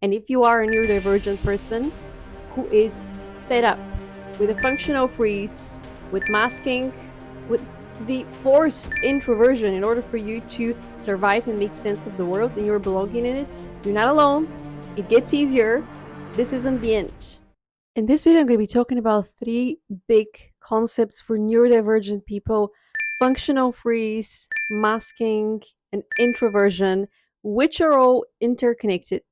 And if you are a neurodivergent person who is fed up with a functional freeze, with masking, with the forced introversion in order for you to survive and make sense of the world and you're belonging in it, you're not alone. It gets easier. This isn't the end. In this video, I'm going to be talking about 3 big concepts for neurodivergent people: functional freeze, masking, and introversion, which are all interconnected.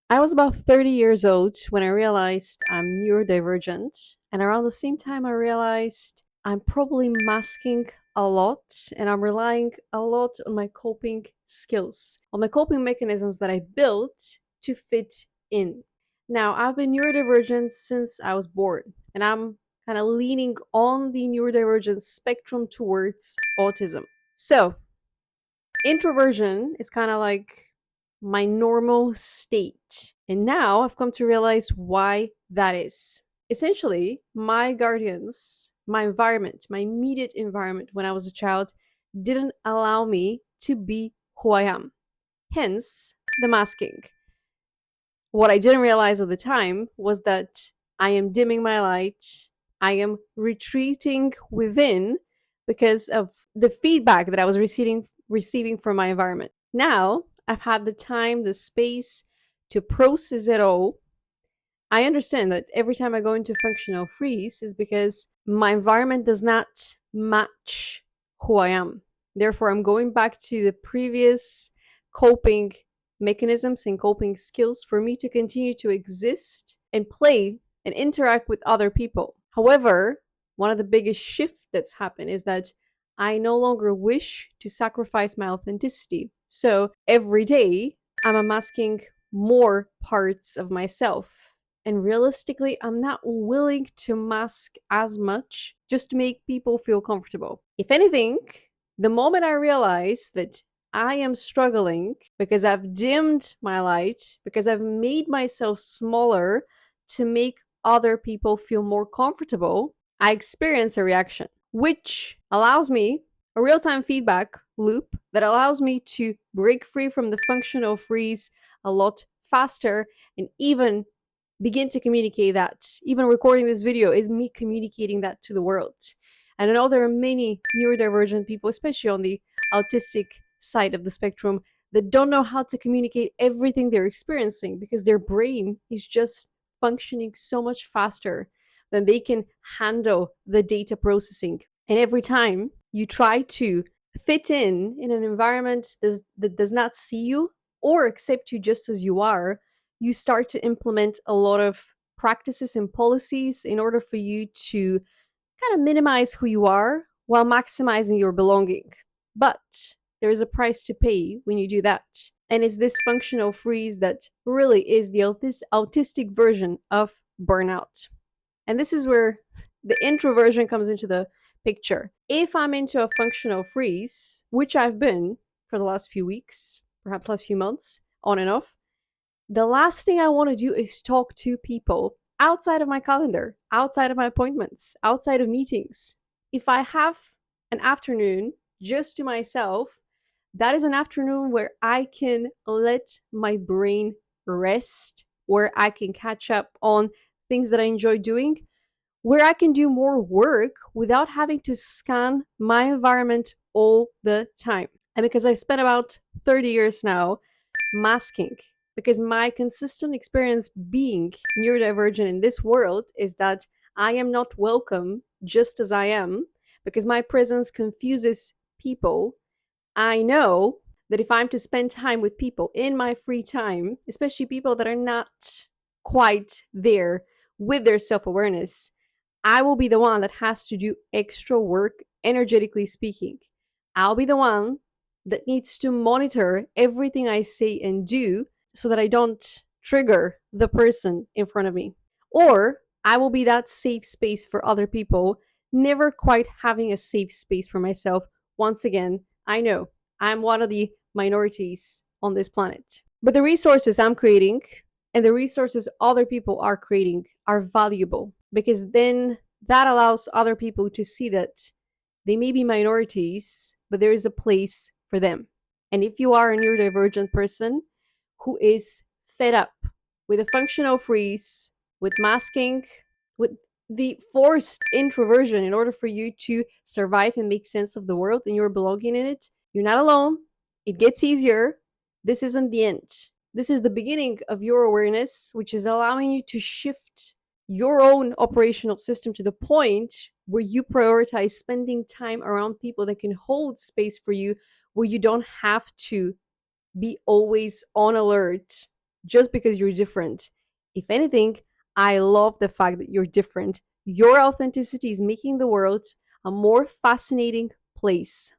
I was about 30 years old when I realized I'm neurodivergent, and around the same time, I realized I'm probably masking a lot and I'm relying a lot on my coping skills, on my coping mechanisms that I built to fit in. Now, I've been neurodivergent since I was born, and I'm kind of leaning on the neurodivergent spectrum towards autism. So, introversion is kind of like my normal state. And now I've come to realize why that is. Essentially, my guardians, my environment, my immediate environment when I was a child didn't allow me to be who I am. Hence, the masking. What I didn't realize at the time was that I am dimming my light, I am retreating within because of the feedback that I was receiving from my environment. Now, I've had the time, the space to process it all. I understand that every time I go into functional freeze is because my environment does not match who I am. Therefore, I'm going back to the previous coping mechanisms and coping skills for me to continue to exist and play and interact with other people. However, one of the biggest shifts that's happened is that I no longer wish to sacrifice my authenticity. So every day, I'm unmasking more parts of myself. And realistically, I'm not willing to mask as much just to make people feel comfortable. If anything, the moment I realize that I am struggling because I've dimmed my light, because I've made myself smaller to make other people feel more comfortable, I experience a reaction, which allows me a real-time feedback loop that allows me to break free from the functional freeze a lot faster and even begin to communicate that. Even recording this video is me communicating that to the world. And I know there are many neurodivergent people, especially on the autistic side of the spectrum, that don't know how to communicate everything they're experiencing because their brain is just functioning so much faster than they can handle the data processing. And every time you try to fit in an environment that does not see you or accept you just as you are, you start to implement a lot of practices and policies in order for you to kind of minimize who you are while maximizing your belonging. But there is a price to pay when you do that. And it's this functional freeze that really is the autistic version of burnout. And this is where the introversion comes into the picture. If I'm into a functional freeze, which I've been for the last few weeks, perhaps last few months, on and off, the last thing I want to do is talk to people outside of my calendar, outside of my appointments, outside of meetings. If I have an afternoon just to myself, that is an afternoon where I can let my brain rest, where I can catch up on things that I enjoy doing, where I can do more work without having to scan my environment all the time. And because I've spent about 30 years now masking, because my consistent experience being neurodivergent in this world is that I am not welcome just as I am, because my presence confuses people. I know that if I'm to spend time with people in my free time, especially people that are not quite there with their self-awareness, I will be the one that has to do extra work, energetically speaking. I'll be the one that needs to monitor everything I say and do so that I don't trigger the person in front of me. Or I will be that safe space for other people, never quite having a safe space for myself. Once again, I know I'm one of the minorities on this planet. But the resources I'm creating and the resources other people are creating are valuable, because then that allows other people to see that they may be minorities, but there is a place for them. And if you are a neurodivergent person who is fed up with a functional freeze, with masking, with the forced introversion in order for you to survive and make sense of the world and you're belonging in it. You're not alone. It gets easier. This isn't the end. This is the beginning of your awareness, which is allowing you to shift your own operational system to the point where you prioritize spending time around people that can hold space for you, where you don't have to be always on alert just because you're different. If anything, I love the fact that you're different. Your authenticity is making the world a more fascinating place.